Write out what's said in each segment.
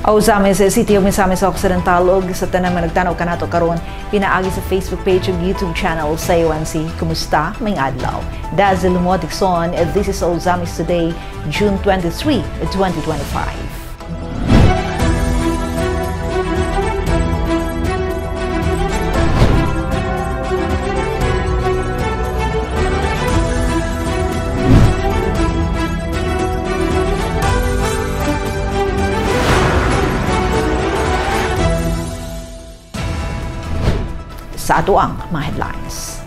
O sa amin sa City of Misamis Occidental ug sa tanan man nagtanaw kanato karon pinaagi sa Facebook page ug YouTube channel sa UNC. Kumusta? May adlaw. Dazzle Motikson, this is Ozamis today, June 23, 2025. Sa ato ang mga headlines.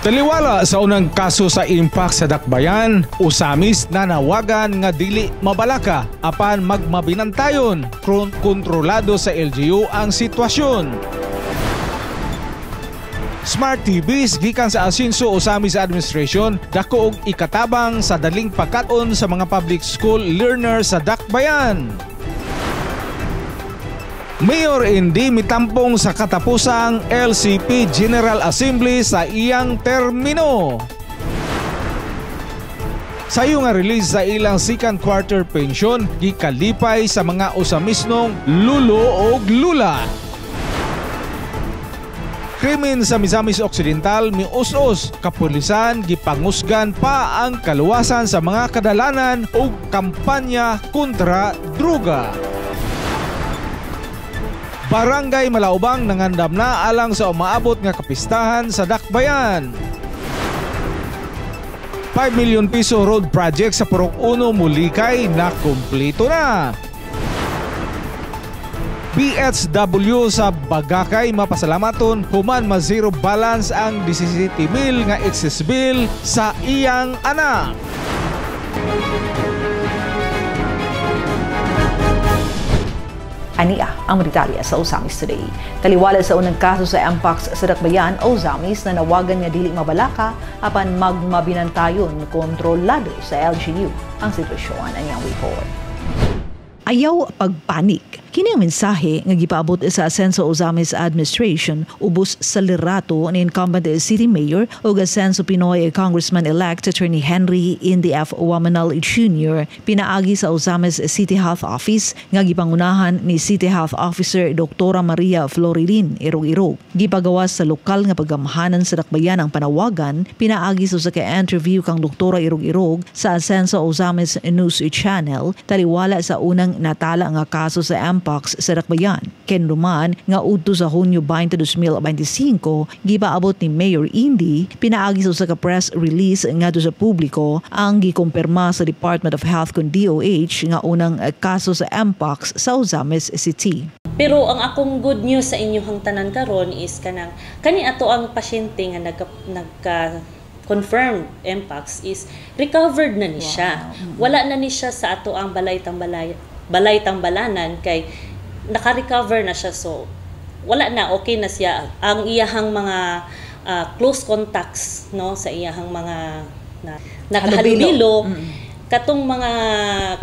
Taliwala sa unang kaso sa impact sa Dakbayan, usamis na nawagan nga dili mabalaka apan magmabinantayon, kontrolado sa LGU ang sitwasyon. Smart TVs gikan sa Asinso Usamis Administration dako og ikatabang sa daling pagkaton sa mga public school learners sa Dakbayan. Mayor Indy mitampong sa katapusang LCP General Assembly sa iyang termino. Sayo nga release sa ilang second quarter pension gikalipay sa mga usamisnong lulo og lula. Krimen sa Misamis Occidental mius-us, kapulisan gipangusgan pa ang kaluwasan sa mga kadalanan o kampanya kontra droga. Barangay Malaubang nangandam na alang sa umaabot nga kapistahan sa Dakbayan. 5 million piso road project sa Purok 1 Mulikay na kumpleto na. BHW sa Bagakay mapasalamaton human ma-zero balance ang 17,000 nga excess bill sa iyang anak. Ania ang detalye sa Ozamis today. Taliwala sa unang kaso sa Mpox sa Dakbayan, Ozamis na nawagan nga dili mabalaka apan magmabinantayon kontrolado sa LGU ang sitwasyon. Anyang report. Ayaw pagpanik. Kini ang mensahe nga gipaabot sa Asenso Ozamis Administration ubos sa liderato ni incumbent City Mayor o Asenso Pinoy Congressman-elect Attorney Henry Indy F. Wamanal Jr. pinaagi sa Ozamis City Health Office nga gipangunahan ni City Health Officer Dr. Maria Floridin Irog-Irog. Gipagawas sa lokal nga paggamhanan sa Dakbayan ang panawagan, pinaagi sa ka-interview kang Dr. Irog-Irog sa Asenso Ozamis News Channel taliwala sa unang natala nga kaso sa Mpox sa Dakbayan. Kenruman nga udto sa Hunyo 20, 2025, gipaabot ni Mayor Indy, pinaagi sa ka-press release nga sa publiko ang gikumpirma sa Department of Health kun DOH nga unang kaso sa Mpox sa Ozamis City. Pero ang akong good news sa inyong tanan karon is kani ato ang pasyente nga confirmed Mpox is recovered na ni siya. Wala na ni siya sa ato ang balay-tambalanan kay naka-recover na siya, so wala na, okay na siya. Ang iyahang mga close contacts no sa iyahang mga nakahalubilo katong mga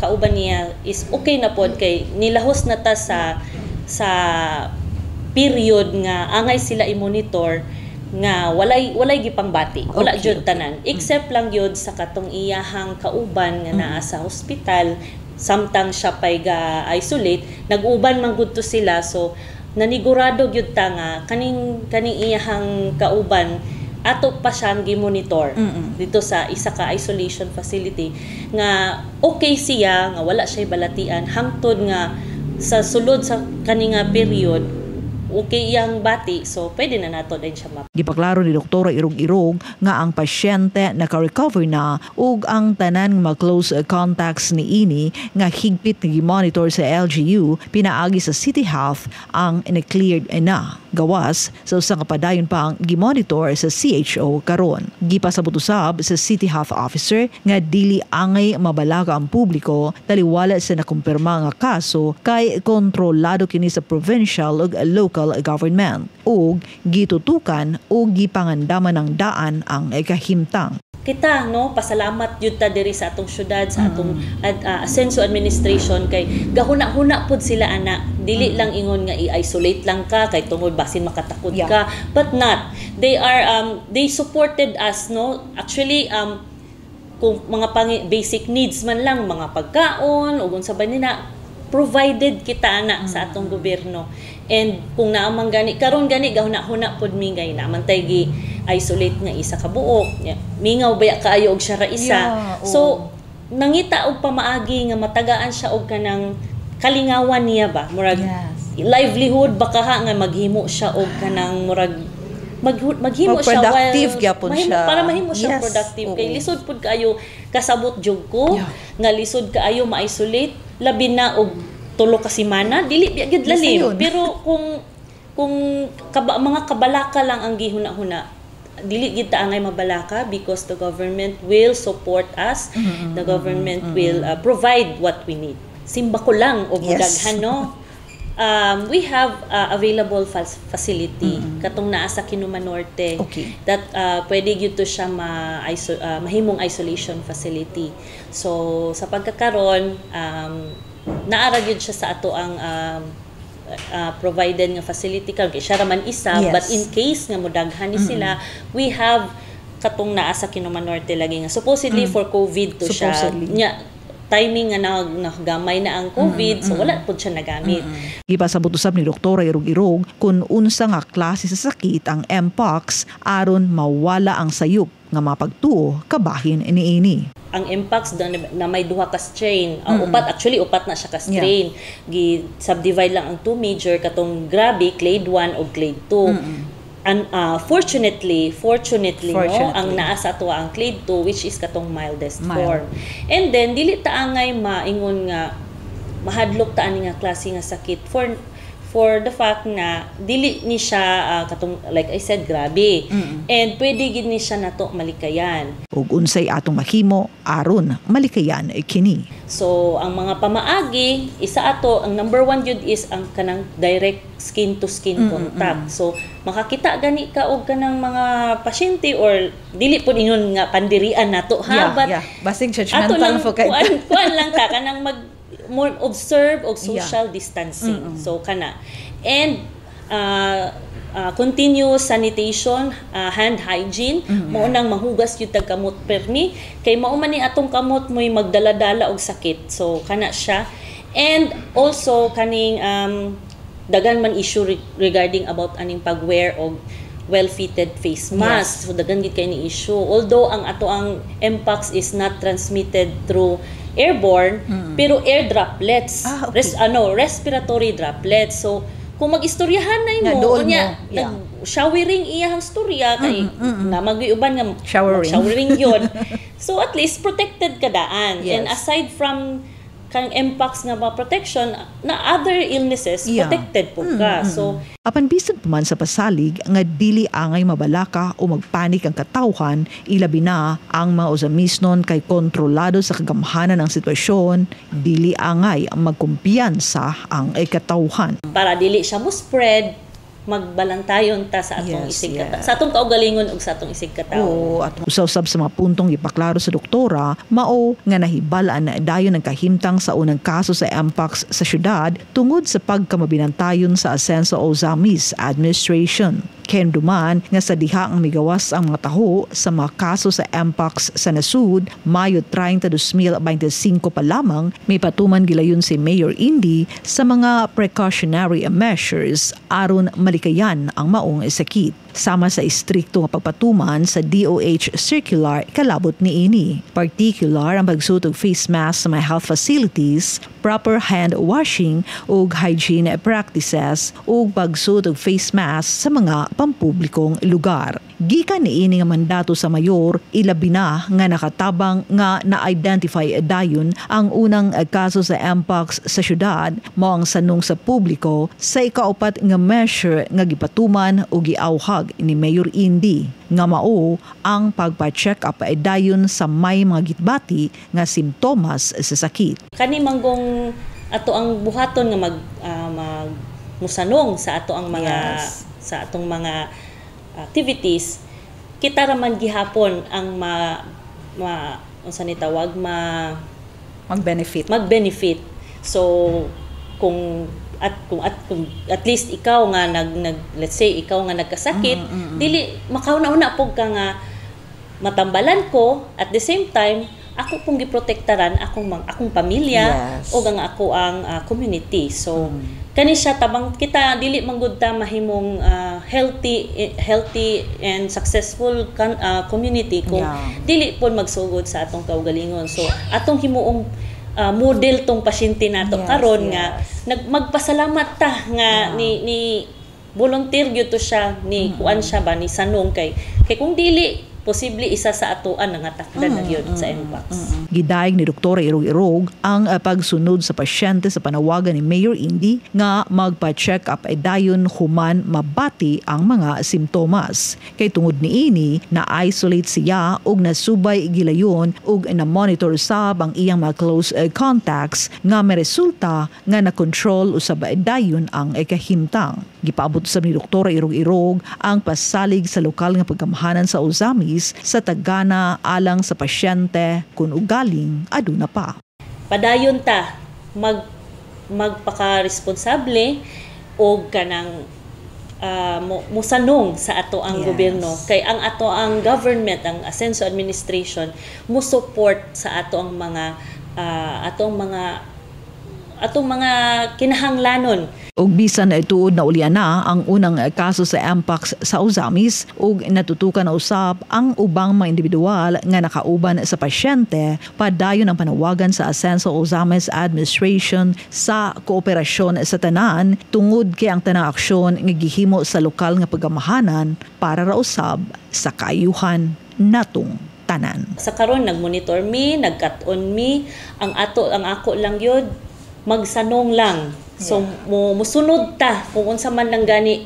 kauban niya is okay na pod kay nilahos na ta sa period nga angay sila i-monitor nga walay gipang bati, wala jud tanan except lang yun sa katong iyahang kauban nga naa sa hospital samtang siya pay ga-isolate, nag-uban man gud to sila, so nanigurado gyud ta nga kaning iyahang kauban ato pa siyang gi-monitor dito sa isa ka isolation facility nga okay siya, nga wala siya balatian hangtod nga sa sulod sa kaninga period okay iyang bati, so pwede na nato din siya map. Gipaklaro ni Dr. Irog-Irog nga ang pasyente naka-recover na ug ang tanan mga close contacts ni ini nga higpit nga gi-monitor sa LGU pinaagi sa City Health ang na-cleared na. Gawas sa usang kapadayon pa ang gi-monitor sa CHO karon. Gipasabot usab sa City Health Officer nga dili angay mabalaka ang publiko taliwala sa nakumpirma nga kaso kay kontrolado kini sa provincial ug local government ug gitutukan o gipangandaman ng daan ang kahimtang. Kita pasalamat yun ta diri sa atong syudad, sa atong Asenso administration kay gahuna-huna pud sila ana Dili lang ingon nga i-isolate lang ka kay tungod basin makatakod Yeah. ka, but not. They are they supported us, no. Actually kung mga basic needs man lang, mga pagkaon ug unsa ba nila, provided kita na sa atong gobyerno. And kung naamang gani karon gani gahuna-huna pod mingay naman tay gi isolate nga isa ka buok, mingaw baya kaayo og siya ra isa. Yeah, So nangita og pamaagi nga matagaan siya og kanang kalingawan niya ba, murag livelihood baka ha nga maghimo siya og kanang murag maghimo siya productive gyapon siya para mahimo siya productive. Kay lisod pud kaayo kasabot jud ko nga lisod kaayo ma-isolate labi na og tulo ka semana dili gyud lalim. Pero kung mga kabalaka lang ang gihuna-huna, dili gid ta angay mabalaka because the government will support us. The government will provide what we need. Simba ko lang og daghan, no. We have available facility katong naa sa Kinuman Norte that pwede gyud to siya mahimong isolation facility. So sa pagkakaron naara gyud siya sa ato ang provided nga facility kay siya ra man isa, but in case nga modaghan ni sila, we have katong naa sa Kinuman Norte lagi nga supposedly for COVID to siya nya timing nga naggamay na ang COVID, so wala po siya nagamit. Gipasabot usab ni Doktora Irog-Irog kung unsa nga klase sa sakit ang Mpox aron mawala ang sayop nga mapagtuo kabahin niini. Ang Mpox na may duha ka strain, upat na siya ka strain. Gi-subdivide lang ang two major katong grabe, clade 1 o clade 2. And fortunately no, ang naa sa ato ang clade 2 which is katong mildest form. And then dili ta angay maingon nga mahadlok ta ani nga klase nga sakit for the fact na dili ni siya katong like I said grabe. And pwede gid ni siya nato malikayan. Ug unsay atong mahimo aron malikayan kini. So ang mga pamaagi isa ato ang number 1 jud is ang kanang direct skin to skin contact. So makakita gani ka og kanang mga pasyente or dili pud ingon nga pandirian nato but basig judgmental fo kay kuan lang ta kanang more observe og social distancing. So kana and continuous sanitation, hand hygiene, mao nang mahugas gyud tag kamot permi kay mao man ni atong kamot mo'y magdala-dala og sakit. So kana siya. And also kaning dagan man issue regarding about aning pag-wear og well-fitted face mask. So dagan gid kay ni issue. Although ang ato ang Mpox is not transmitted through airborne, pero air droplets, respiratory droplets. So kung mag-istoryahan na mo nya showering iyang storya kay na mag-iuban nga showering yon. So at least protected ka daan. And aside from kang Mpox nga ba protection na other illnesses protected po ka. So apan bisan pa man sa pasalig nga dili angay mabalaka o magpanik ang katawhan, ilabi na ang mga usamisnon kay kontrolado sa kagamhanan ng sitwasyon, dili angay ang magkumpiyansa ang katawhan. Para dili siya mo spread, magbalantayon ta sa atong isig katawo. Sa atong kaugalingon ug sa atong isig katawo. At usab sa mga puntong ipaklaro sa doktora, mao nga nahibalaan na dayon ang kahimtang sa unang kaso sa Mpox sa syudad tungod sa pagkamabinantayon sa Asenso Ozamis Administration. Ken duman nga sa diha ang migawas ang mga taho sa mga kaso sa Mpox sa nasud, Mayo 30, 2025 pa lamang, may patuman gilayon si Mayor Indy sa mga precautionary measures aron malikayan ang maong sakit. Sama sa istrikto nga pagpatuman sa DOH circular kalabot niini. Particular ang pagsuot og face mask sa mga health facilities, proper hand washing ug hygiene practices ug pagsuot og face mask sa mga pampublikong lugar. Gikan niini nga mandato sa mayor, ilabi na nga nakatabang nga na-identify dayon ang unang kaso sa Mpox sa syudad, mao ang sanong sa publiko sa ikaupat nga measure nga gipatuman o giawhag ni Mayor Indy nga mao ang pagpa-check up dayon sa may mga gitbati nga simptomas sa sakit. Kani manggong ato ang buhaton nga musanong sa ato ang mga sa atong mga activities, kita raman gihapon ang unsa ni tawag magbenefit. So kung kung at least ikaw nga let's say ikaw nga nagkasakit, dili makauna-una pug ka nga matambalan ko, at the same time ako pong giprotektaran akong pamilya o nga ako ang community. So kani siya tabang kita dili manggud ta mahimong healthy and successful community kung dili pon magsugod sa atong kaugalingon. So atong himuong model tong pasyente nato karon nga magpasalamat ta nga ni volunteer gyud to siya ni kuan siya ba ni sanong kay kung dili posible isa sa atoan nga takdan na gyud sa MPACS. Gidayeg ni Dr. Irog-Irog ang pagsunod sa pasyente sa panawagan ni Mayor Indy nga magpa-check up ay dayon human mabati ang mga simptomas. Kay tungod niini na-isolate siya og nasubay gilayon og na-monitor sab ang iyang mga close contacts nga may resulta nga na-control usab ay dayon ang ikahimtang. Gipaabot sab ni Dr. Irog-Irog ang pasalig sa lokal nga pagkamahanan sa Ozamis sa tagana alang sa pasyente kung ugaling aduna pa. Padayon ta magpaka-responsable o kanang musanong sa ato ang gobyerno kay ang ato ang government, ang Asenso administration mo support sa ato ang mga atong mga kinahanglanon. Og bisan na ituod na ulian na ang unang kaso sa MPACS sa Ozamis ug natutukan na usab ang ubang mga individual nga nakauban sa pasyente, padayon ang panawagan sa Asenso Ozamis Administration sa kooperasyon sa tanan tungod kay ang tanang aksyon nga gihimo sa lokal nga pagamahanan para ra usab sa kaayuhan natong tanan. Sa karon nagmonitor mi, nagkat-on mi, ang ako lang yun magsanong lang. So musunod ta kung unsa man gani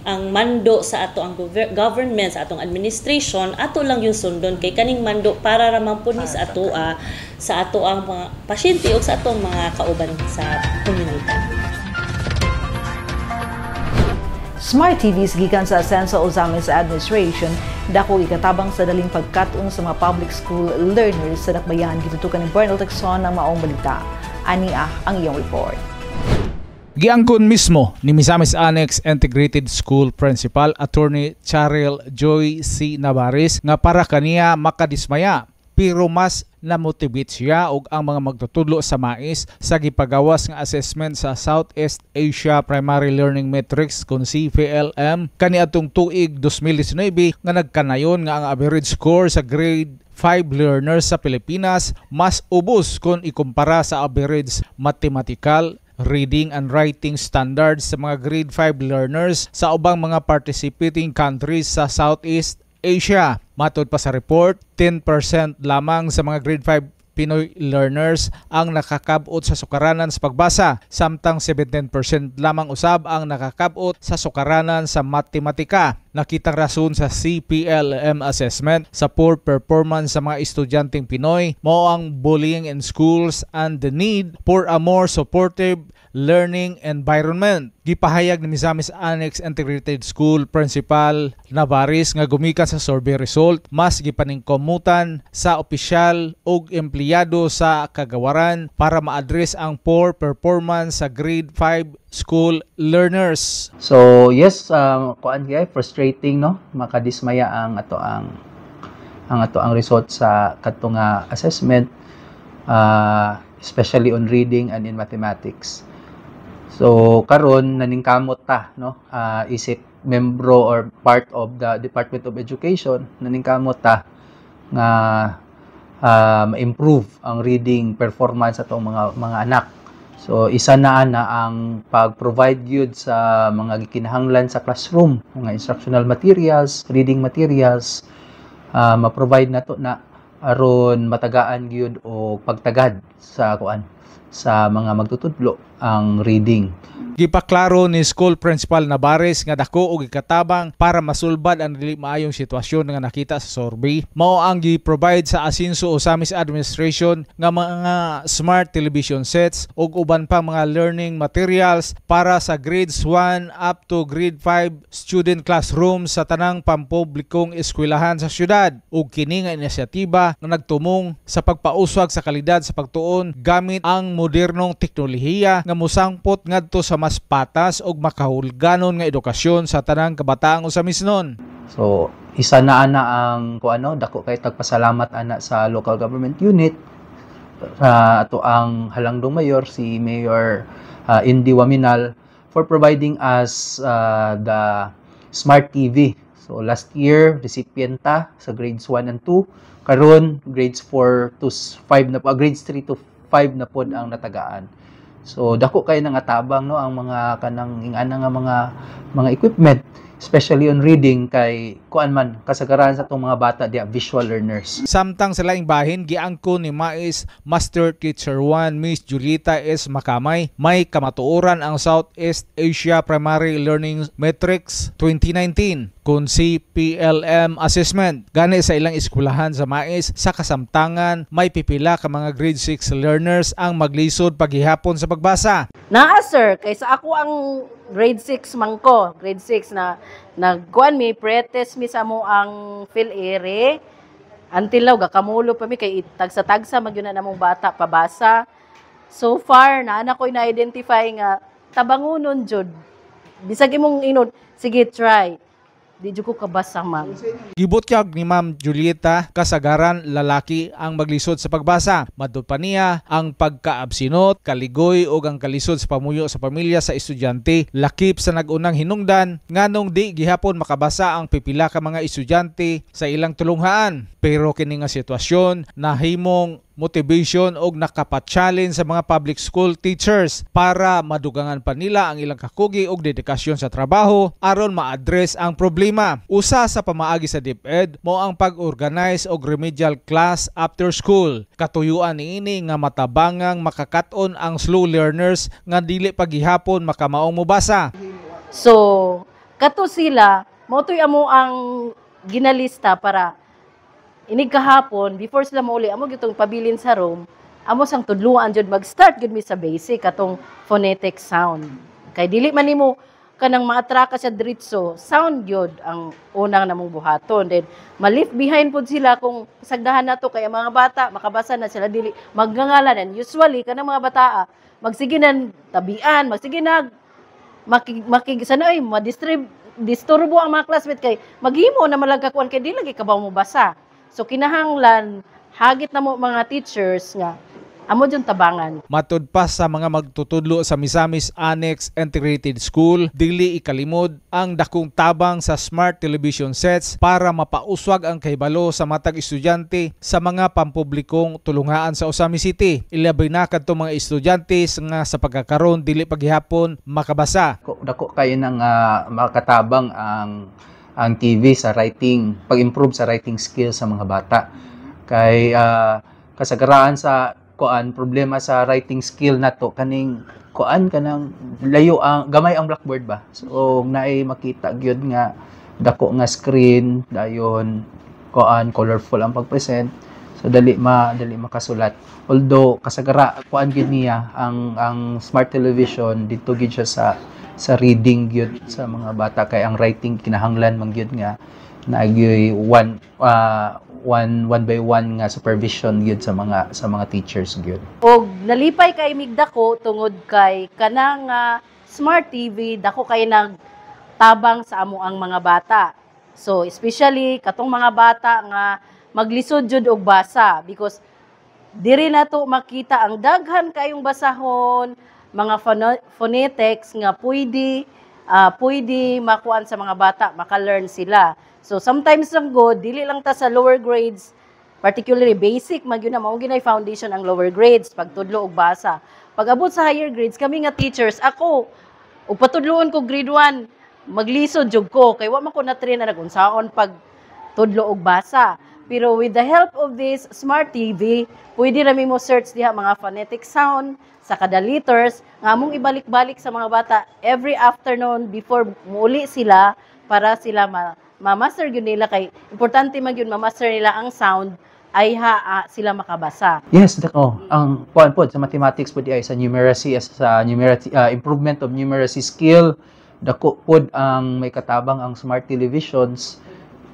ang mando sa ato ang government, sa atong administration, ato lang yung sundon kay kaning mando para ra man pud sa ato ang mga pasyente o sa atong mga kauban sa komunidad. Smart TVs gikan sa Asenso Ozamis Administration dako ikatabang sa daling pagkat-on sa mga public school learners sa Dakbayan. Gitutukan ni Bernal Texon ang maong balita. Ania ang iyong report. Giangkon mismo ni Misamis Annex Integrated School Principal Attorney Charel Joy C. Navarez nga para kaniya makadismaya pero mas na-motivate siya og ang mga magtutudlo sa mais sa gipagawas nga assessment sa Southeast Asia Primary Learning Metrics kun CPLM kaniadtong tuig 2019 nga nagkanayon nga ang average score sa grade 5 learners sa Pilipinas mas ubos kung ikumpara sa average mathematical, reading and writing standards sa mga grade 5 learners sa ubang mga participating countries sa Southeast Asia. Matod pa sa report, 10% lamang sa mga grade 5 Pinoy learners ang nakakabot sa sukaranan sa pagbasa, samtang 17% lamang usab ang nakakabot sa sukaranan sa matematika. Nakitang rason sa CPLM assessment sa poor performance sa mga estudyanteng Pinoy mao ang bullying in schools and the need for a more supportive learning environment. Gipahayag ni Misamis Annex Integrated School Principal Navarez nga gumikan sa survey result, mas gipaningkomutan sa opisyal ug empleyado sa kagawaran para ma-address ang poor performance sa grade 5 school learners. So yes, kuan kay frustrating no, makadismaya ang ato ang result sa katong assessment, especially on reading and in mathematics. So karon naningkamot ta no, isip membro or part of the Department of Education, naningkamot ta nga ma-improve ang reading performance atong mga anak. So isa na ang pag-provide gyud sa mga gikinahanglan sa classroom, mga instructional materials, reading materials, ma-provide nato na aron matagaan gyud o pagtagad sa kuan sa mga magtutudlo ang reading. Gipaklaro ni school principal Nabares nga dako og ikatabang para masulbad ang dili maayong sitwasyon nga nakita sa survey. Mao ang gi-provide sa Asinso Osamis Administration nga mga smart television sets ug uban pang mga learning materials para sa grades 1 up to grade 5 student classrooms sa tanang pampublikong eskwelahan sa syudad. Ug kini nga inisyatiba nga nagtumong sa pagpauswag sa kalidad sa pagtuon gamit ang modernong teknolohiya nga mosangpot ngadto sa mas patas ug makahulganon nga edukasyon sa tanang kabataang usamisnon. So isa na ana ang dako kay tagpasalamat ana sa local government unit ato ang halangdong mayor si Mayor Indy Waminal for providing us the smart TV. So last year recipienta sa grades 1 and 2, karon grades 4 to 5 na grades 3 to 5 na pod ang natagaan. So dako kay nangatabang no ang mga kanang ingana nga mga equipment, especially on reading kay kuan man kasagaran sa tong mga bata dia visual learners. Samtang sa laing bahin giangkon ni Mais Master Teacher 1 Miss Julieta S. Makamay, may kamatuoran ang Southeast Asia Primary Learning Metrics 2019 kun CPLM assessment. Gani sa ilang eskwelahan sa Mais sa kasamtangan may pipila ka mga grade 6 learners ang maglisod paghihapon sa pagbasa. Naa sir, kaysa ako ang grade 6 man ko, grade 6 na nagkuan mi pretest mi sa mo ang PhilAire. Until now gakamulo pa mi kay tagsa-tagsa magyud na namong bata pabasa. So far na ko na-identify nga tabangunon jud. Bisag imong inod, sige try. Di jud ko kabasa ma'am. Gibutyag ni Ma'am Julieta kasagaran lalaki ang maglisod sa pagbasa. Madto pa niya ang pagkaabsinot, kaligoy ug ang kalisod sa pamuyo sa pamilya sa estudyante lakip sa nag-unang hinungdan nganong di gihapon makabasa ang pipila ka mga estudyante sa ilang tulunghaan. Pero kini nga sitwasyon nahimong motivation og nakapa-challenge sa mga public school teachers para madugangan pa nila ang ilang kakugi og dedikasyon sa trabaho aron ma-address ang problema. Usa sa pamaagi sa DepEd mo ang pag-organize og remedial class after school. Katuyuan niini nga matabangang makakaton ang slow learners nga dili paghihapon makamaong mobasa. So, kato sila, motoy amo ang ginalista para inig kahapon, before sila mauli, amo gitong pabilin sa room, amo sang tudluan jud mag-start gud mi sa basic atong phonetic sound. Kay dili man nimo kanang maatraka sa diretso, sound gyud ang unang namong buhaton. Then ma-leave behind pud sila kung sagdahan nato kay mga bata makabasa na sila dili magngangalan. And usually kanang mga bata magsige nan tabian, magsige nag sanay disturbo ang mga classmate kay maghimo na malagakuan kay dili lagi kabaw mo basa. So kinahanglan hagit na mo mga teachers nga amo jud tabangan. Matud pa sa mga magtutudlo sa Misamis Annex Integrated School, dili ikalimod ang dakong tabang sa smart television sets para mapauswag ang kahibalo sa matag estudyante sa mga pampublikong tulungaan sa Osamis City. Ilabay na kadto mga estudyante nga sa pagkakaroon dili paghihapon makabasa. Dako kayo nang makatabang ang TV sa writing, pag-improve sa writing skills sa mga bata. Kay kasagaraan sa problema sa writing skill nato kaning kanang layo ang gamay ang blackboard ba. So naay makita gyud nga dako nga screen dayon colorful ang pag-present. So dali makasulat. Although kasagara gyud niya ang smart television dito gyud siya sa reading gyud sa mga bata kay ang writing kinahanglan man gyud nga naagyoy one by one nga supervision gyud sa mga teachers gyud. Og nalipay kay migdako tungod kay kanang smart TV dako kay nagtabang sa amo ang mga bata. So especially katong mga bata nga maglisod jud og basa because diri nato makita ang daghan kayong basahon mga phonetics nga pwede makuan sa mga bata, maka-learn sila. So sometimes lang good, dili lang ta sa lower grades, particularly basic, magyud na mao ginay foundation ang lower grades pagtudlo og basa. Pag abot sa higher grades, kami nga teachers, ako ug patudloon ko grade 1, maglisod jud ko kay wa man ko na train na nagunsaon pag tudlo og basa. Pero with the help of this smart TV, pwede namin mo search diha mga phonetic sound sa kada letters, nga mong ibalik-balik sa mga bata every afternoon before muli sila para sila ma-master yun nila. Kay importante man yun ma-master nila ang sound ay sila makabasa. Yes, ang kuan po sa mathematics po di ay sa numeracy, improvement of numeracy skill. Dako pod ang may katabang ang smart televisions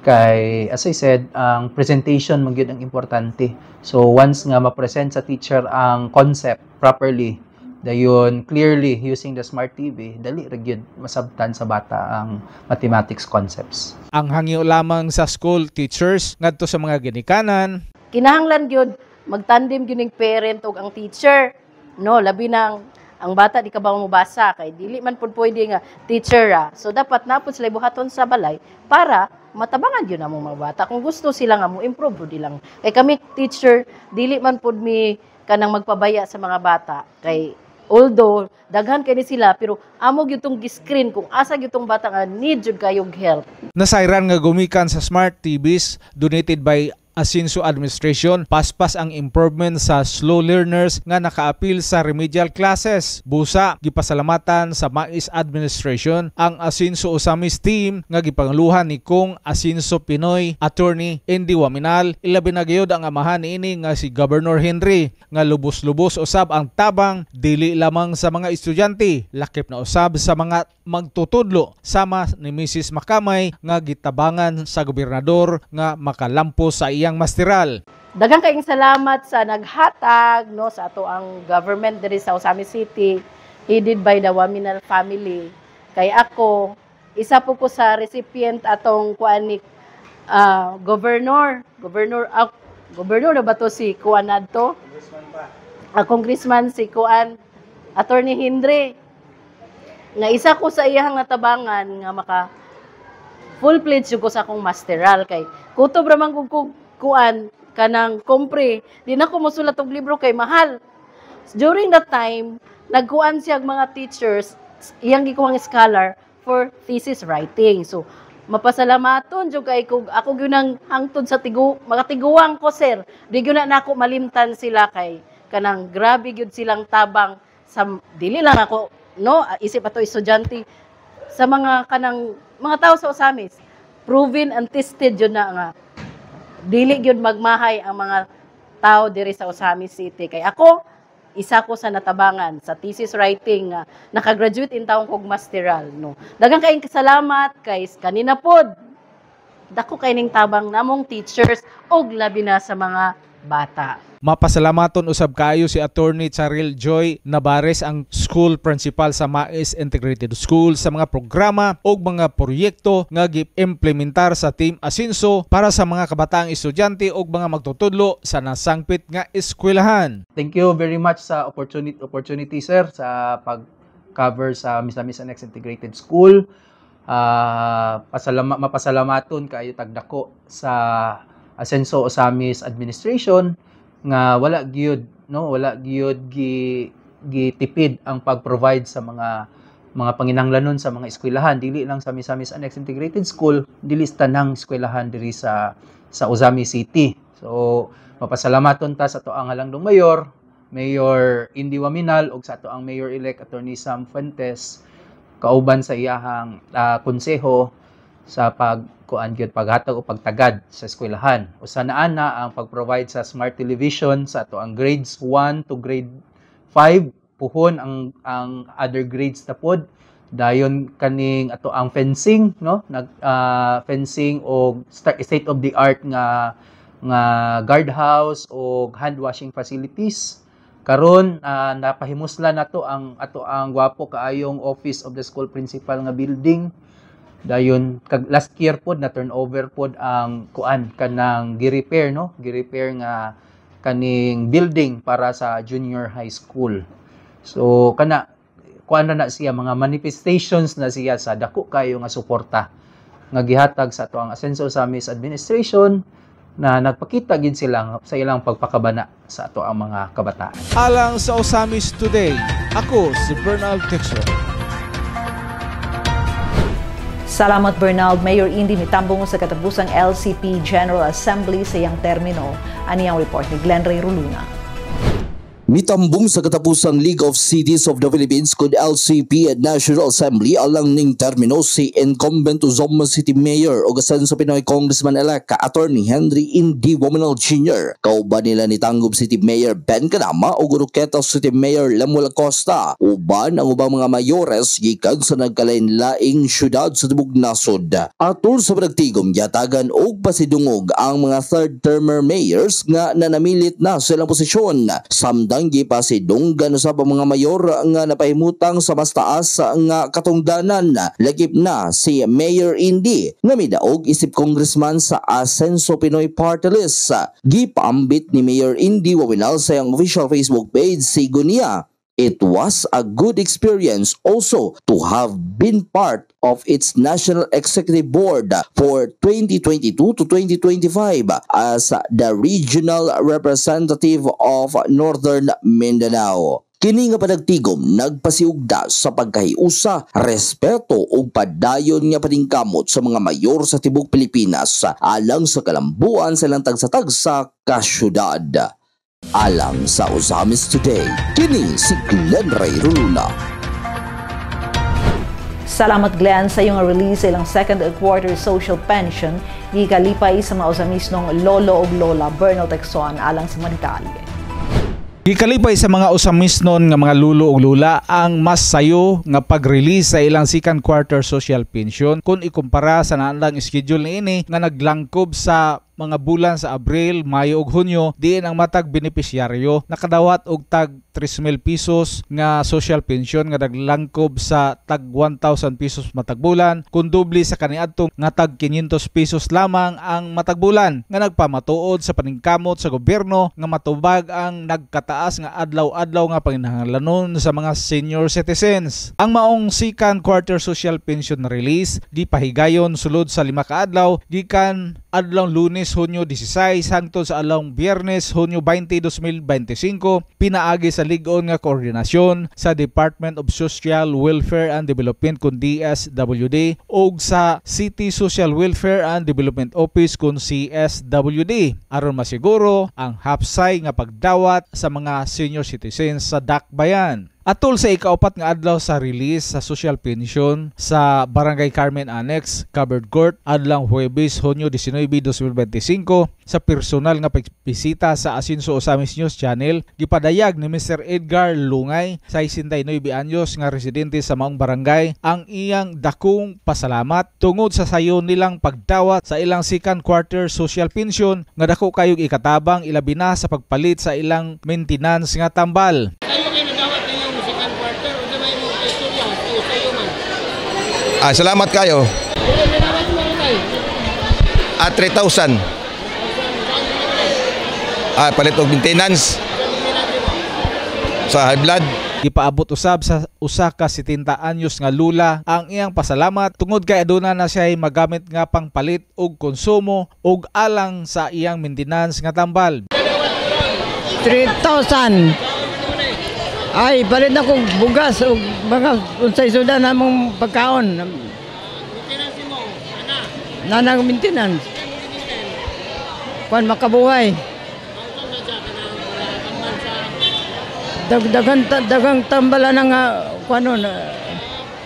kay, as I said, ang presentation man gyud ang importante. So once nga ma-present sa teacher ang concept properly, dayon clearly using the smart TV, dali ra gyud masabtan sa bata ang mathematics concepts. Ang hangyo lamang sa school teachers ngadto sa mga ginikanan, Kinahanglan gyud magtandem gyud ning parent ug ang teacher, no, labi nang ang bata di ka ba mabasa kay dili man pud pwede nga teacher so dapat napod sila buhaton sa balay para matabangan yun ang mga bata kung gusto sila nga mo improve di lang kay kami teacher dili man pud mi kanang magpabaya sa mga bata kay although daghan kay ni sila pero amo gyud tong screen kung asa gyud tong bata nga need jud kayong help. nasayran nga gumikan sa smart TVs donated by Asinso Administration, paspas ang improvement sa slow learners nga naka-appeal sa remedial classes. Busa, gipasalamatan sa Mais Administration ang Asinso Osamis team nga gipangluhan ni Kong Asinso Pinoy, Attorney Andy Waminal. Ilabi na gyud ang amahan niini nga si Governor Henry nga lubos-lubos usab ang tabang dili lamang sa mga estudyante, lakip na usab sa mga magtutudlo sama ni Mrs. Makamay nga gitabangan sa gobernador nga makalampo sa iyang masteral. Daghang kayong salamat sa naghatag no sa ato ang government diri sa Osamis City headed by the Waminal family. Kay ako isa po ko sa recipient atong kuan ni governor na ba to si kuan adto? Congressman si kuan Attorney Henry. Nga isa ko sa iyang natabangan nga maka full-fledged ko sa akong masteral kay kutob ra man kog kuan kanang kompre di na ko mosulat og libro kay mahal. During that time nagkuan siya mga teachers iyang gikuhang scholar for thesis writing. So mapasalamaton jud kay kog ako gyud nang hangtod sa makatiguang ko sir di gyud na nako malimtan sila kay kanang grabe gyud silang tabang sa dili lang ako no isip ato estudyante sa mga kanang mga tao sa Osamis proven and tested yun na nga dili gyud magmahay ang mga tao diri sa Osamis City kay ako isa ko sa natabangan sa thesis writing nga nakagraduate in taong kog masteral no daghang kayong salamat kay kanina pod dako kay ning tabang namong teachers og labi na sa mga bata. Mapasalamaton usab kaayo si Attorney Charil Joy Nabares, ang school principal sa Mais Integrated School sa mga programa o mga proyekto nga gi-implementar sa Team Asinso para sa mga kabataang estudyante o mga magtutudlo sa nasangpit nga eskwelahan. Thank you very much sa opportunity sir sa pag-cover sa Misamis Annex Integrated School. Mapasalamaton kaayo tagdako sa Asinso Osamis Administration nga wala gyud gitipid ang pag-provide sa mga panginahanglanon sa mga eskwelahan dili lang sa Misamis Annex Integrated School, dili sa tanang eskwelahan diri sa Osamis City. So mapasalamaton ta sa ato ang halangdong Mayor Andy Waminal ug sa ato ang Mayor-elect Attorney Sam Fuentes kauban sa iyahang konseho sa paghatag o pagtagad sa eskwelahan. Usa na ang pag-provide sa smart television sa ato ang grades 1 to grade 5 puhon ang other grades na pod. Dayon kaning ato ang fencing no fencing o state of the art nga guardhouse o hand washing facilities. Karon napahimuslan nato ang ato ang gwapo kaayong office of the school principal nga building. Dayon last year pod na turnover pod ang kanang gi-repair nga kaning building para sa junior high school. So kana na siya mga manifestations na siya sa dako kayo nga suporta nga gihatag sa ato ang Asinso Osamis Administration na nagpakita gid sila sa ilang pagpakabana sa ato ang mga kabataan. Alang sa Osamis Today, ako si Bernal Texo. Salamat Bernald. Mayor Indy mitambong sa katapusang LCP General Assembly sa iyang termino. Ani ang report ni Glenn Ray Ruluna. Mitambong sa katapusang League of Cities of the Philippines kod LCP at National Assembly alang ning termino si incumbent Ozoma City Mayor o Asenso Pinoy Congressman-elect Attorney Henry Indy Womenal Jr. Kauban nila ni Tangub City Mayor Ben Canama o Guruqueta City Mayor Lemuel Acosta. Uban ang ubang mga mayores gikan sa nagkalain-laing syudad sa tibok nasod. Atul sa pagtigom yatagan og pasidungog ang mga third-termer mayors nga nanamilit na sa ilang posisyon. Samtang gipasidunggan sa mga mayor nga napahimutang sa mas taas nga katungdanan. Lagip na si Mayor Indy nga midaog isip congressman sa Asenso Pinoy Party List. Gipaambit ni Mayor Indy Wawinal sa iyang official Facebook page sigo niya, "It was a good experience also to have been part of its National Executive Board for 2022 to 2025 as the regional representative of Northern Mindanao." Kini nga panagtigom nagpasiugda sa pagkahiusa, respeto ug padayon nga paningkamot sa mga mayor sa tibok Pilipinas alang sa kalambuan sa ilang tagsa-tagsa ka syudad. Alang sa Ozamis Today, kini si Glenn Ray Ruluna. Salamat Glenn sa iyong release sa ilang second quarter social pension gikalipay sa mga Ozamis nung lolo ug lola Bernal Texon alang sa mga detalye. Gikalipay sa mga Ozamis nun nga mga lulo ug lula ang mas sayo nga pag-release sa ilang second quarter social pension kung ikumpara sa naandang schedule niini nga naglangkob sa mga bulan sa Abril, Mayo ug Hunyo. Diin ang matag benepisyaryo nakadawat og tag 3,000 pesos nga social pension nga naglangkob sa tag 1,000 pesos matag bulan kun doble sa kaniadtong nga tag 500 pesos lamang ang matag bulan nga nagpamatuod sa paningkamot sa gobyerno nga matubag ang nagkataas nga adlaw-adlaw nga panginahanglanon sa mga senior citizens. Ang maong second quarter social pension release gipahigayon sulod sa 5 ka adlaw gikan adlawng Lunes Hunyo 16 hangtod sa adlawng Biyernes Hunyo 20, 2025 pinaagi sa lig-on nga koordinasyon sa Department of Social Welfare and Development kun DSWD ug sa City Social Welfare and Development Office kun CSWD aron masiguro ang hapsay nga pagdawat sa mga senior citizens sa Dakbayan. Atol sa ikaupat nga adlaw sa release sa social pension sa Barangay Carmen Annex, Covered Court, adlang Huwebes, Hunyo 19, 2025, sa personal nga pagbisita sa Asenso Ozamis News Channel, gipadayag ni Mr. Edgar Lungay, 69 anyos nga residente sa maong barangay, ang iyang dakong pasalamat tungod sa sayo nilang pagdawat sa ilang second quarter social pension nga dako kayog ikatabang ilabi na sa pagpalit sa ilang maintenance nga tambal. Salamat kayo. At 3,000. Palit og maintenance sa high blood. Gipaabot usab sa usa ka 70 anyos nga lula ang iyang pasalamat tungod kay aduna na siya magamit nga pangpalit og konsumo og alang sa iyang maintenance nga tambal. 3,000. Ay, palit na kong bugas o mga unsay sudan namong pagkaon. Maintenance mo, nanang maintenance. Kuan makabuhay. Dagang tambala na nga kuanon.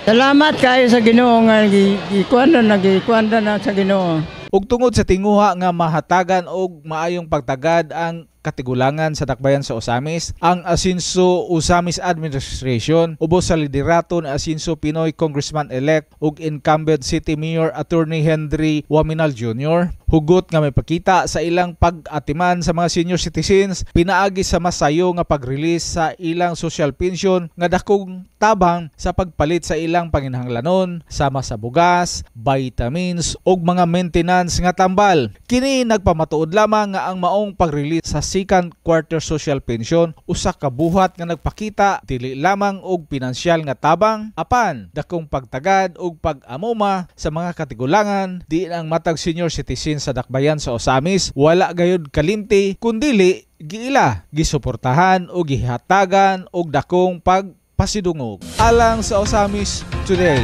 Salamat kayo sa Ginoo nga gikuan na sa Ginoo. Ug tungod sa tinguha nga mahatagan og maayong pagtagad ang katigulangan sa dakbayan sa Ozamis, ang Asenso Ozamis Administration ubos sa liderato ni Asenso Pinoy Congressman-elect ug incumbent City Mayor Attorney Henry Waminal Jr. hugot nga may pakita sa ilang pag-atiman sa mga senior citizens pinaagi sa masayo nga pag-release sa ilang social pension nga dakong tabang sa pagpalit sa ilang panginahanglanon sama sa bugas, vitamins ug mga maintenance nga tambal. Kini nagpamatuod lamang nga ang maong pag-release sa second quarter social pension usa ka buhat nga nagpakita dili lamang og pinansyal nga tabang apan dakong pagtagad ug pag-amuma sa mga katigulangan di ang matag senior citizen sa dakbayan sa Ozamis wala gayud kalimti kundili giila gisuportahan o gihatagan og dakong pagpasidungog alang sa Ozamis Today.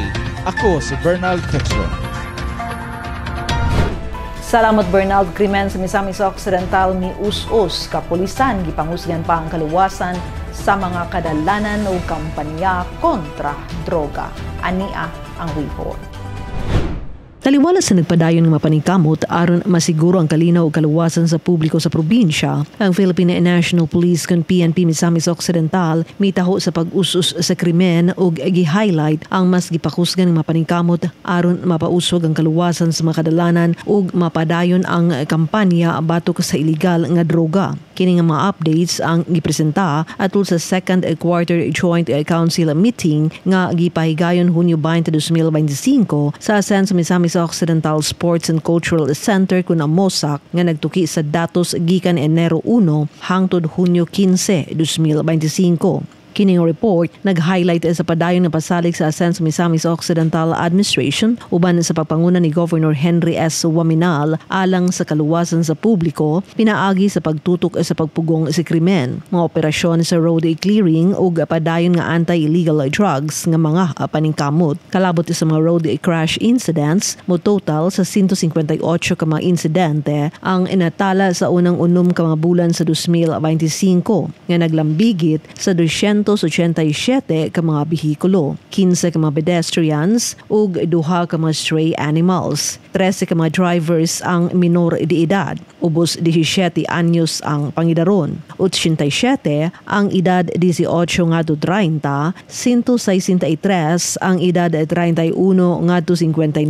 Ako si Bernald Textor. Salamat Bernald. Krimen sa Misamis Occidental ni us-us kapulisan gipangusgan pa ang kaluwasan sa mga kadalanan o kampanya kontra droga. Ania ang report. Taliwala sa nagpadayon ng mapaningkamot aron masiguro ang kalinaw o kaluwasan sa publiko sa probinsya, ang Philippine National Police kon PNP Misamis Occidental mitaho sa pag-us-us sa krimen ug gi-highlight ang mas gipakusgan ng mapaningkamot aron mapausog ang kaluwasan sa mga kadalanan ug mapadayon ang kampanya batok sa iligal nga droga. Kini nga mga updates ang gipresenta atol sa second quarter joint council meeting nga gipahigayon Hunyo 20, 2025 sa Senso Misamis Occidental Sports and Cultural Center kun Mosak nga nagtuki sa datos gikan Enero 1 hangtod Hunyo 15, 2025. Kining report nag-highlight sa padayon nga pasalig sa Senso Misamis Occidental Administration uban sa pagpanguna ni Governor Henry S. Waminal alang sa kaluwasan sa publiko pinaagi sa pagtutok sa pagpugong sa krimen, mga operasyon sa road clearing ug padayon nga anti-illegal drugs nga mga paningkamot. Kalabot sa mga road crash incidents mo total sa 158 ka mga insidente ang inatala sa unang unom ka mga bulan sa 2025 nga naglambigit sa 287 ka mga bihikulo, 15 ka mga pedestrians ug 2 ka mga stray animals. 13 ka mga drivers ang minor de edad, ubos 17 anyos ang pangidaron, 87 ang edad 18 ngadto 30, 163 ang edad 31 ngadto 59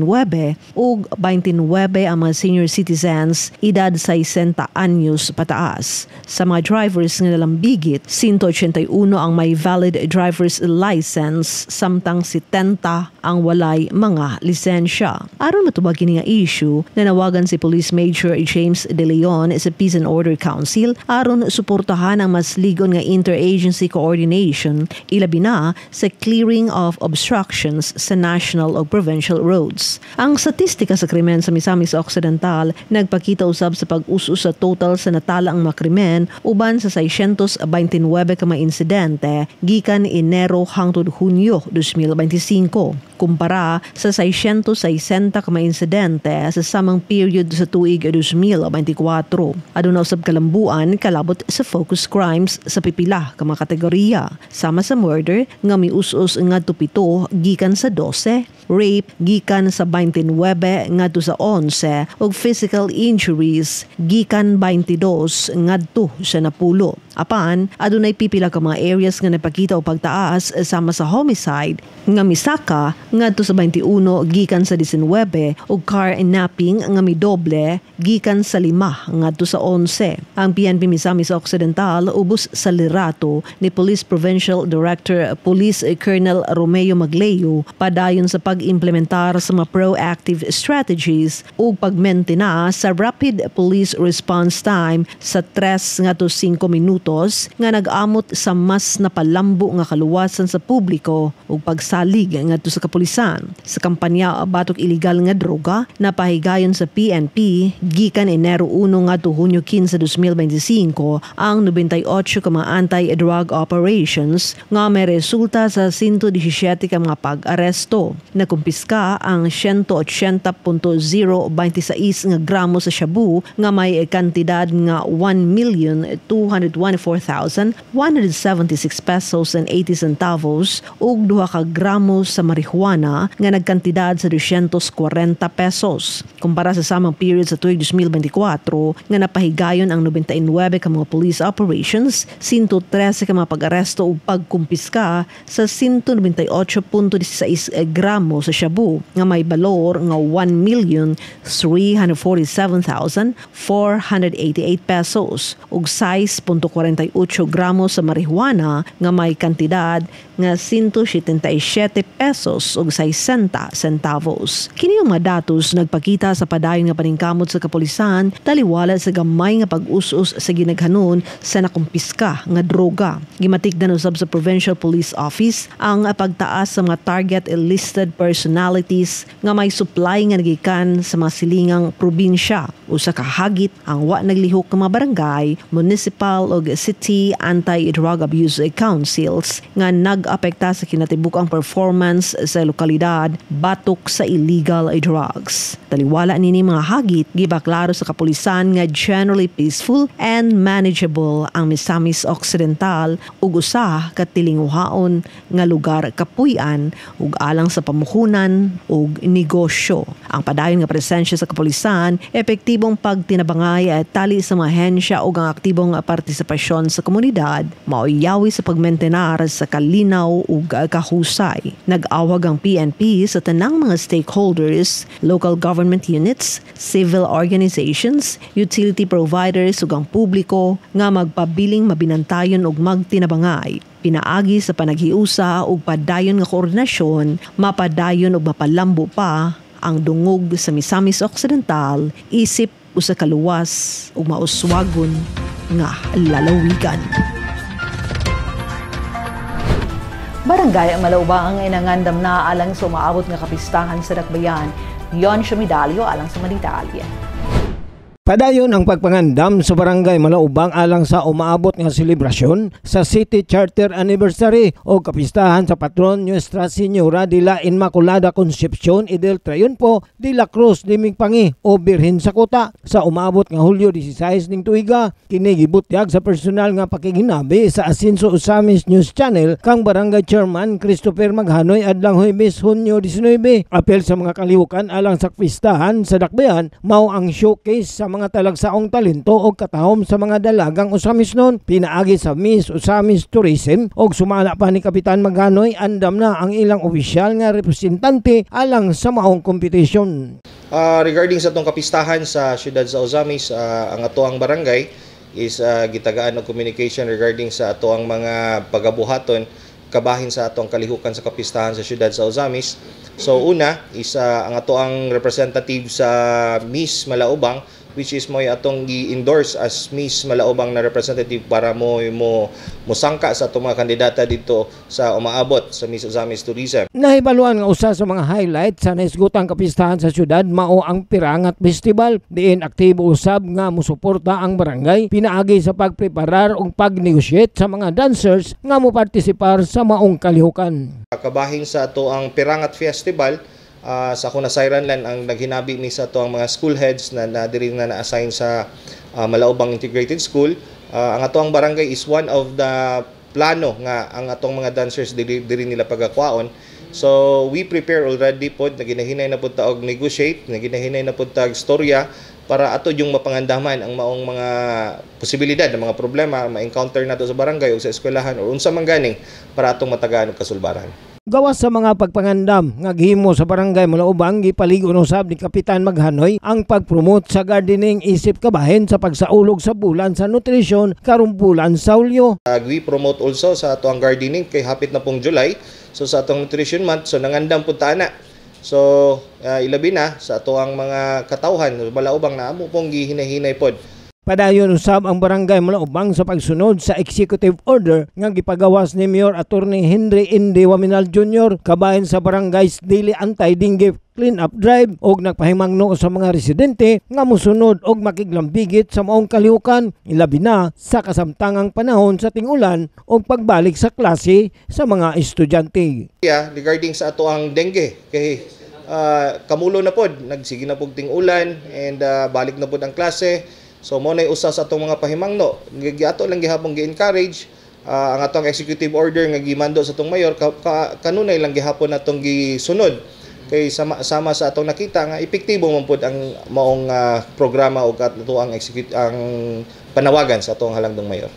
ug 29 ang mga senior citizens edad 60 anyos pataas. Sa mga drivers nga nalambigit, 181 ang may valid driver's license samtang 70 ang walay mga lisensya. Aron matubag kini nga issue, nanawagan si Police Major James De Leon sa Peace and Order Council aron suportahan ang mas ligon nga interagency coordination ilabi na sa clearing of obstructions sa national o provincial roads. Ang statistika sa krimen sa Misamis Occidental nagpakita usab sa pag-us-us sa total sa natala ang mga krimen uban sa 629 ka mga insidente gikan Enero hangtod Hunyo 2025 kumpara sa 660 ka mga insidente sa samang period sa tuig 2024. Aduna usab kalambuan kalabot sa focus crimes sa pipila ka mga kategorya, sama sa murder nga mius-us ngadto 7 gikan sa 12, rape gikan sa 29 ngadto sa 11 ug physical injuries gikan 22 ngadto sa 10. Apan adunay pipila ka mga areas nga napakita og pagtaas sama sa homicide nga misaka ngadto sa 21 gikan sa 19 ug car napping nga midoble gikan sa 5 ngadto sa 11. Ang PNP Misamis Occidental ubos sa liderato ni Police Provincial Director Police Colonel Romeo Magleo padayon sa pag-implementar sa mga proactive strategies ug pagmentena sa rapid police response time sa 3 ngadto 5 minutos nga nag-amot sa mas napalambo nga kaluwasan sa publiko ug pagsalig ngadto sa kapulisan. Sa kampanya batok iligal nga droga napahigayon sa PNP gikan Enero 1 ngadto Hunyo 15, 2025 ang 98 ka mga anti-drug operations nga may resulta sa 117 ka mga pag-aresto. Nakumpiska ang 180.026 nga gramo sa shabu nga may kantidad nga 1,224,176 pesos and 80 centavos ug 2 ka gramo sa marijuana nga nagkantidad sa 240 pesos. Kumpara sa samang period sa tuig 2024 nga napahigayon ang 99 ka mga police operations, 113 ka mga pag-aresto ug pagkumpiska sa 198.16 gramo sa shabu nga may balor nga 1,347,488 pesos ug 6.48 gramo sa marijuana nga may kantidad nga 177 pesos ug 60 centavos. Kini yung mga datos nagpakita sa padayon nga paningkamot sa kapulisan taliwala sa gamay nga pag-us-us sa ginaghanon sa nakumpiska nga droga. Gimatikdan usab sa Provincial Police Office ang pagtaas sa mga target listed personalities nga may supply nga nagikan sa mga silingang probinsya. Usa ka hagit ang wa naglihok nga mga barangay, municipal ug city anti-drug abuse councils nga nag-apekta sa kinatibuk-ang performance sa lokalidad batok sa illegal drugs. Taliwala nini mga hagit gibaklaro sa kapulisan nga generally peaceful and manageable ang Misamis Occidental ug usa ka tilinguhaon nga lugar kapuy-an ug alang sa pamuhunan ug negosyo. Ang padayon nga presensya sa kapulisan, epektibong pagtinabangay at tali sa mga hensya ug ang aktibong partisipasyon sa komunidad mauyawi sa pagmentenar sa kalinaw ug kahusay. Nag-awag ang PNP sa tanang mga stakeholders, local government units, civil organizations, utility providers ug ang publiko nga magpabiling mabinantayon ug magtinabangay. Pinaagi sa panaghiusa ug padayon nga koordinasyon, mapadayon ug mapalambo pa ang dungog sa Misamis Occidental isip usa ka luwas ug mauswagon nga lalawigan. Barangay ang Malaubang ang inangandam na alang sa umaabot nga kapistahan sa Dakbayan. Yon siya medalyo alang sa Maditalya. Padayon ang pagpangandam sa Barangay Malaubang alang sa umaabot nga selebrasyon sa City Charter Anniversary o kapistahan sa patron Nuestra Señora de la Inmaculada Concepcion y del Triunfo de la Cruz de Mingpangi o Birhen sa Kuta sa umaabot nga Hulyo 16 ning tuiga. Kini gibutyag sa personal nga pakiginabi sa Asinso Osamis News Channel kang Barangay Chairman Christopher Maghanoy adlang Huwebes Hunyo 19. Apel sa mga kalihukan alang sa kapistahan sa Dakbayan mao ang showcase sa mga talagsaong talento o katahom sa mga dalagang Osamis noon. Pinaagi sa Miss Osamis Tourism o sumala pa ni Kapitan Maghanoy andam na ang ilang opisyal nga representante alang sa maong competition. Regarding sa itong kapistahan sa siyudad sa Osamis, ang atoang barangay is gitagaan og communication regarding sa atoang mga pagabuhaton kabahin sa atong kalihukan sa kapistahan sa siyudad sa Osamis. So una is ang atoang representative sa Miss Malaubang, which is mo atong gi-endorse as Miss Malaubang na representative para mo sangka sa atong mga kandidata dito sa umaabot sa Miss Osamis Tourism. Nahibaluan nga usa sa mga highlight sa naisgutang kapistahan sa syudad mao ang Pirangat Festival. Diin aktibo usab nga musuporta ang barangay pinaagi sa pagpreparar ug pag-negotiate sa mga dancers nga mopartisipar sa maong kalihukan. Kabahin sa ato ang Pirangat Festival, sa Kunasayran Land ang naghinabi ni sa ito ang mga school heads na diri na na-assign sa Malaubang Integrated School. Ang atong barangay is one of the plano nga ang atong mga dancers diri nila pagakwaon. So we prepare already pod, naginahinay na pod ta og negotiate, naginahinay na pod ta og storya para ato yung mapangandaman ang maong mga posibilidad ng mga problema ma-encounter nato sa barangay o sa eskwelahan o unsa man ganing para atong matagaan og kasulbaran. Gawas sa mga pagpangandam nga gihimo sa Barangay Malaubang, gipaligon usab ni Kapitan Maghanoy ang pag-promote sa gardening isip kabahin sa pagsaulog sa bulan sa nutrisyon karong bulan sa Hulyo. We promote also sa atong gardening kay hapit na pong July. So sa atong nutrition month, so nangandam pud ta na. So ilabi na sa atong mga katawhan sa Malaubang na amo pong gihinay-hinay pod. Padayon usab ang Barangay Malaubang sa pagsunod sa executive order nga gipagawas ni Mayor Attorney Henry Indy Waminal Jr. kabahin sa barangays dili anti-dengue clean-up drive og nagpahimangno sa mga residente nga mosunod og makiglambigit sa maong kalihukan ilabi na sa kasamtangang panahon sa ting-ulan og pagbalik sa klase sa mga estudyante. Regarding sa ato ang dengue kay kamulo na pod, nagsige na pog ting-ulan and balik na pod ang klase. So mo na usa sa atong mga pahimangno, giato lang gihapon gi-encourage ang atong executive order nga gimando sa atong mayor kanunay lang gihapon natong gisunod kay sama sa atong nakita nga epektibo man pud ang maong programa ug ato ang panawagan sa atong halangdong mayor.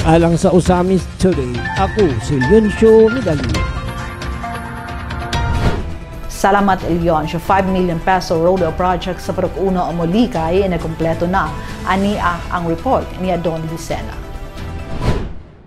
Alang sa Osamis Today, ako si Leoncio Medalio. Salamat Elion, siya 5 million peso road project sa Purok 1 o Molikay na kumpleto na. Ania ang report ni Don Vicena.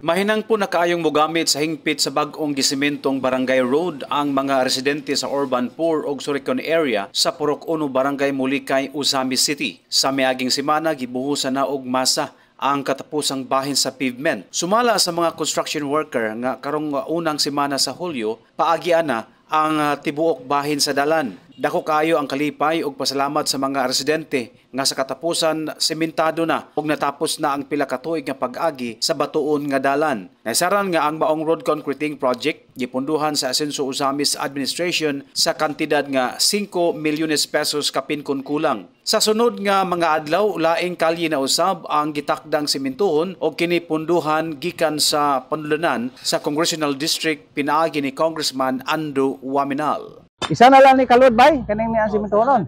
Mahinang po na kaayong mogamit sa hingpit sa bag-ong gisimentong Barangay Road ang mga residente sa Urban Poor o Suricon area sa Purok 1 Barangay Molikay, Osamis City. Sa miaging semana, gibuhusan na og masa ang katapusang bahin sa pavement. Sumala sa mga construction worker nga karong unang semana sa Hulyo, paagian na ang tibuok bahin sa dalan. Dako kaayo ang kalipay ug pasalamat sa mga residente nga sa katapusan sementado na ug natapos na ang pila ka tuig nga pag-agi sa batuon nga dalan. Naisaran nga ang maong road concreting project gipunduhan sa Asenso Usamis Administration sa kantidad nga 5 milyones pesos kapin kun kulang. Sa sunod nga mga adlaw, laing kalye na usab ang gitakdang simentohon o kinipunduhan gikan sa panulunan sa Congressional District pinaagi ni Congressman Ando Waminal. Isa na lang ni kalod bay kaning ni ang simentohon.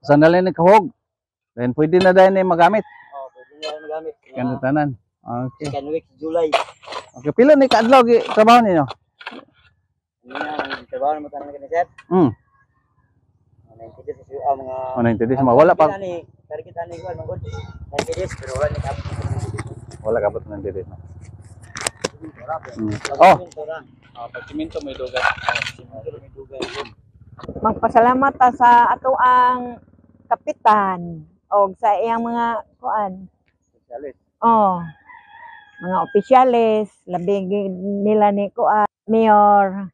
Isa na lang ni kahog. Then pwede na dahil ni magamit. Oh, pwede na magamit. Kan tanan. Okay. Second week July. Okay, pila ni kaadlaw gi trabaho ninyo? Trabaho mo tanan kani sir. 90 days mga 90 days wala pa. Kita ni kuan magod. 90 days pero wala ni kap. Wala ka pa 90 days. Oh. Pagsiminto may dugay. Magpasalamat ta sa ato ang kapitan o sa iyang mga kuan. Opisyalis. Oh. Mga opisyalis, labi nila ni kuan, Mayor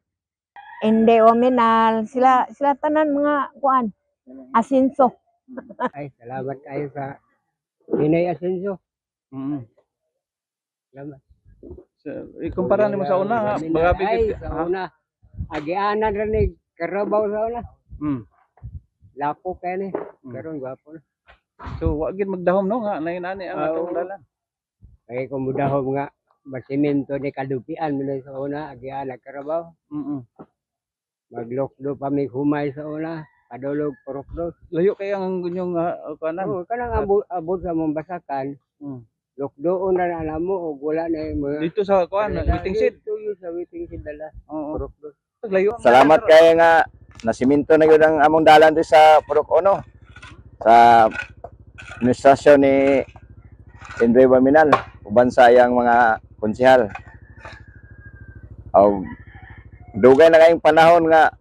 Inde Waminal, sila tanan mga kuan. Asenso. Ay, salamat kayo sa Inay Asenso. Salamat. Ikumpara nimo sa una nga bagabig sa una. Agianan ra ni Karabaw sa una. Lapo kay ni. Karon gwapo na. So wa gid magdahom no nga nainani ang atong dalan. Kay kung mudahom nga basimento ni kadupian mo sa una agianan Karabaw. Maglokdo pa mi humay sa una. Padulog porokdo. Layo kay ang gunyong kanan. Oo, kanang abot sa Mombasakan. Lokdoon na alam mo o wala na yung mga... Dito sa kuan, waiting shed. Dito yung sa waiting shed dala. Oo. Salamat kay nga nasiminto na yun ang among dalan di sa Purok Ono. Sa administrasyon ni Andre Waminal. Uban sa iyang mga konsehal. Dugay na kayong panahon nga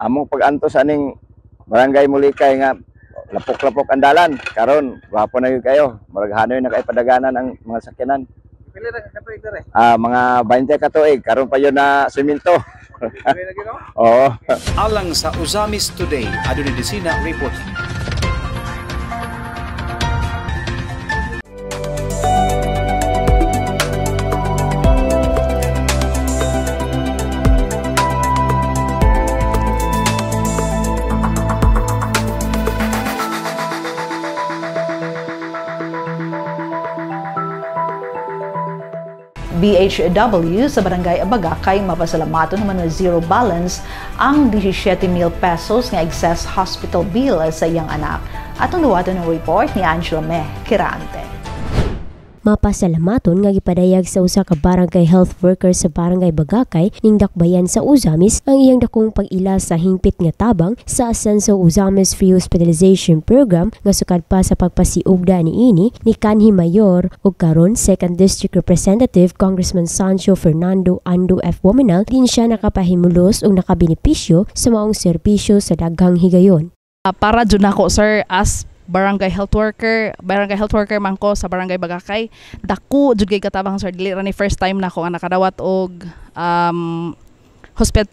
among pag-antos aning Barangay Mulikay nga lapok-lapok ang dalan. Karon, gwapo na yun kayo. Murag hanoy na kayo padaganan ang mga sakyanan. Pila na katuig dere? Mga 20 katuig. Karon pa yun na siminto. Oo. Alang sa Usamis Today, Adonai Desina reporting. BHW sa Barangay Abagakay mapasalamaton naman na zero balance ang 17,000 pesos nga excess hospital bill sa iyang anak. Atong duwatan ng report ni Angela Meh Kirante. Mapasalamaton nga gipadayag sa usa ka barangay health worker sa Barangay Bagakay ning dakbayan sa Usamis ang iyang dakong pag-ila sa hingpit nga tabang sa Asenso Usamis Free Hospitalization Program nga sukad pa sa pagpasiugda niini ni kanhi mayor ug karon 2nd District Representative Congressman Sancho Fernando Ando F. Waminal din siya nakapahimulos ug nakabenepisyo sa maong serbisyo sa daghang higayon. Para jud nako sir as barangay health worker man ko sa Barangay Bagakay. Dako jud kay katabang sir, dili ra ni first time nako nga nakadawat og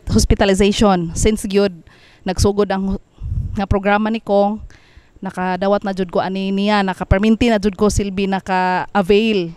hospitalization since gyud nagsugod ang nga programa ni Kong. Nakadawat na jud ko ani niya, nakaperminti na jud ko silbi naka-avail.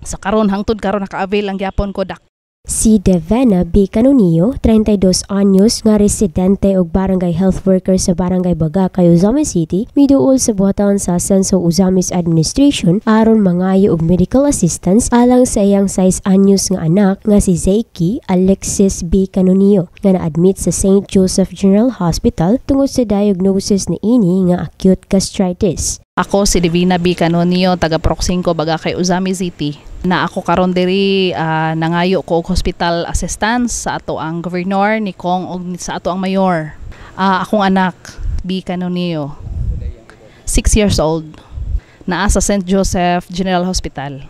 Sa karon hangtod karon naka-avail ang gyapon ko dak. Si Devena B. Canonio, 32 anyos nga residente og barangay health worker sa Barangay Bagakay, Usamis City, miduol sa buhatan sa Asenso Usamis Administration aron mangayo og medical assistance alang sa iyang 6 anyos nga anak nga si Zeiki Alexis B. Canonio nga na-admit sa St. Joseph General Hospital tungod sa diagnosis ni ini nga acute gastritis. Ako si Divina B. Canonio, taga Proxing ko, Bagakay, Usamis City. Na ako karon diri nangayo ko og hospital assistance sa ato ang governor ni Kong og sa ato ang mayor. Akong anak B. Canonio, 6 years old, naa sa St. Joseph General Hospital.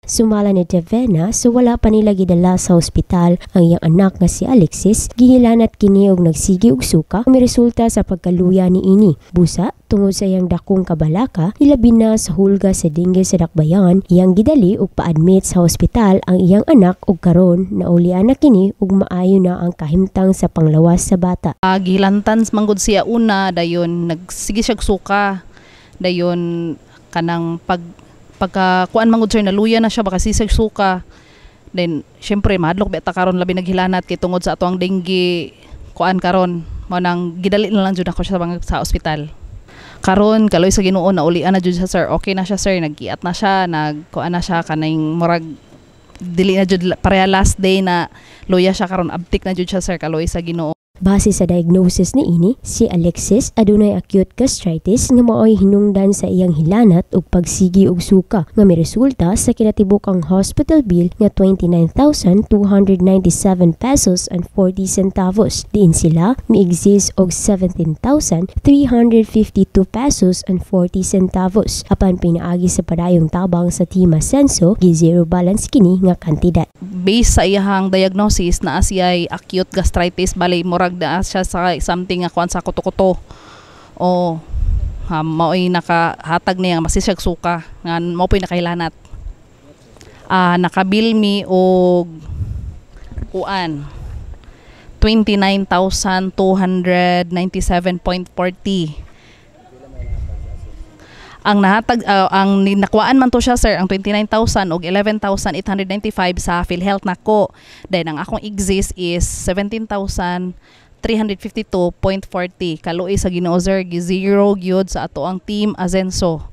Sumala ni Devena so wala pa nila gidala sa ospital ang iyang anak nga si Alexis, gihilanat kini og nagsigi og suka, may resulta sa pagkaluya ni ini. Busa tungod sa iyang dakong kabalaka, ilabi na sa hulga sa dengue sa Dakbayan, iyang gidali og pa-admit sa ospital ang iyang anak og karon naulian na kini ug maayo na ang kahimtang sa panglawas sa bata. Gihilantan manggod siya una, dayon nagsige siya og suka, dayon kanang pagkakuan manggod sir naluya na siya baka sisig suka. Then syempre madlok beta karon labi naghilanat kay tungod sa atoang dengue kuan karon mo nang gidali na lang jud ako siya sa ospital. Karon kaloy sa Ginoo naulian na jud siya sir. Okay na siya sir, naggiat na siya, nagkuan na siya kaning murag dili na jud pareha last day na luya siya karon abtik na jud siya sir kaloy sa Ginoo. Base sa diagnosis ni ini, si Alexis adunay acute gastritis nga maoy hinungdan sa iyang hilanat ug pagsigi og suka nga may resulta sa kinatibukang hospital bill nga 29,297 pesos and 40 centavos. Diin sila mi-exist og 17,352 pesos and 40 centavos. Apan pinaagi sa padayong tabang sa Team Ascenso, gi-zero balance kini nga kantidad. Based sa iyang diagnosis na asiyay acute gastritis, balay murag na siya sa something nga kuan sa kuto-kuto o maoy nakahatag niya masisig suka nga mao po'y nakahilanat. Nakabil mi og kuan 29,297.40. Ang nahatag ang nakuhaan man to siya sir ang 29,000 og 11,895 sa PhilHealth nako. Then ang akong exist is 17,352.40. Kaluoy sa Ginoo sir, gi-zero gyud sa ato ang Team Ascenso.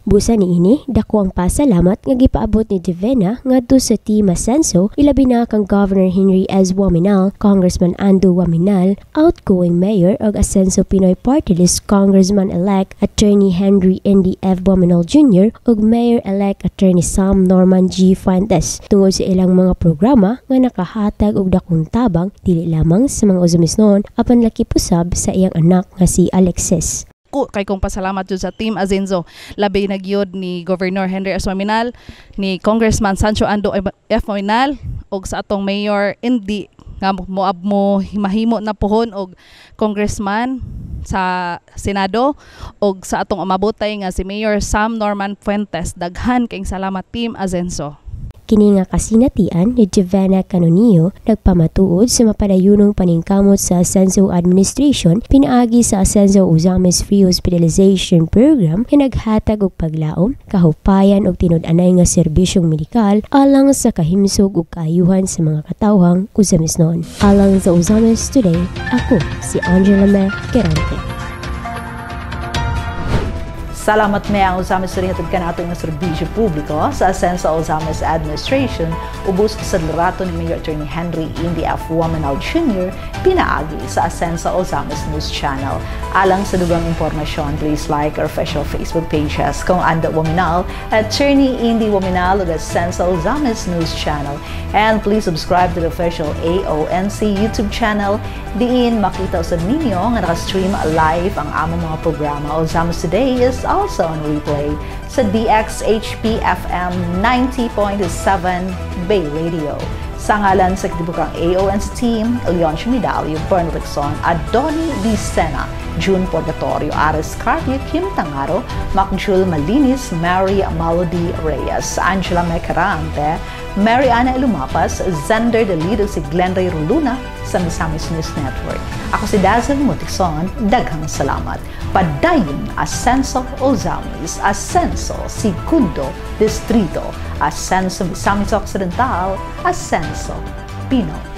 Busa ni ini, dako ang pasalamat nga gipaabot ni Devena ngadto sa Team Ascenso, ilabi na kang Governor Henry S. Waminal, Congressman Ando Waminal, outgoing Mayor og Ascenso Pinoy Party List Congressman-elect Attorney Henry Andy F. Waminal Jr. ug Mayor-elect Attorney Sam Norman G. Fuentes tungod sa ilang mga programa nga nakahatag og dakong tabang dili lamang sa mga Uzamisnon apan laki pusab sa iyang anak nga si Alexis. Kay kong pasalamat jud sa Team Ascenso, labi na gyud ni Governor Henry S. Waminal, ni Congressman Sancho Ando F. Waminal og sa atong Mayor Indy nga mo mahimo na pohon og Congressman sa Senado og sa atong amabotay nga si Mayor Sam Norman Fuentes. Daghan kayong salamat Team Ascenso. Kini nga kasinatian ni Devena Canonillo nagpamatuod sa mapadayunong paningkamot sa Ascenso Administration pinaagi sa Ascenso Uzamis Free Hospitalization Program nga naghatag og paglaom, kahupayan ug tinud-anay nga serbisyong medikal alang sa kahimsog ug kaayuhan sa mga katawhang Uzamisnon. Alang sa Uzamis Today, ako si Angela May Quirante. Salamat na ang Uzamis rin hatod ka nato ng serbisyo publiko sa Ascenso Uzamis Administration ubos sa liderato ni Mayor Attorney Henry Andy F. Waminal Jr. pinaagi sa Ascenso Uzamis News Channel. Alang sa dugang impormasyon, please like our official Facebook pages kung Ando Waminal, Attorney Andy Waminal ug Ascenso Uzamis News Channel. And please subscribe to the official AONC YouTube channel. Diin makita usad ninyo nga naka-stream live ang among mga programa. Uzamis Today is also on replay sa DXHP FM 90.7 Bay Radio. Sa ngalan sa kitibukang AONC team, Leon Chumidalio, Bern Rickson, Adoni Vicena, June Purgatorio, Aris Carpio, Kim Tangaro, Macjul Malinis, Mary Malody Reyes, Angela Mecarante, Mary Ana Ilumapas, Zender Delido, si Glenn Ray Roluna sa Misamis News Network. Ako si Dazzle Mutikson, daghang salamat. Padayon Ascenso Uzamis, Ascenso Segundo Distrito, Ascenso Misamis Occidental, Ascenso Pinoy.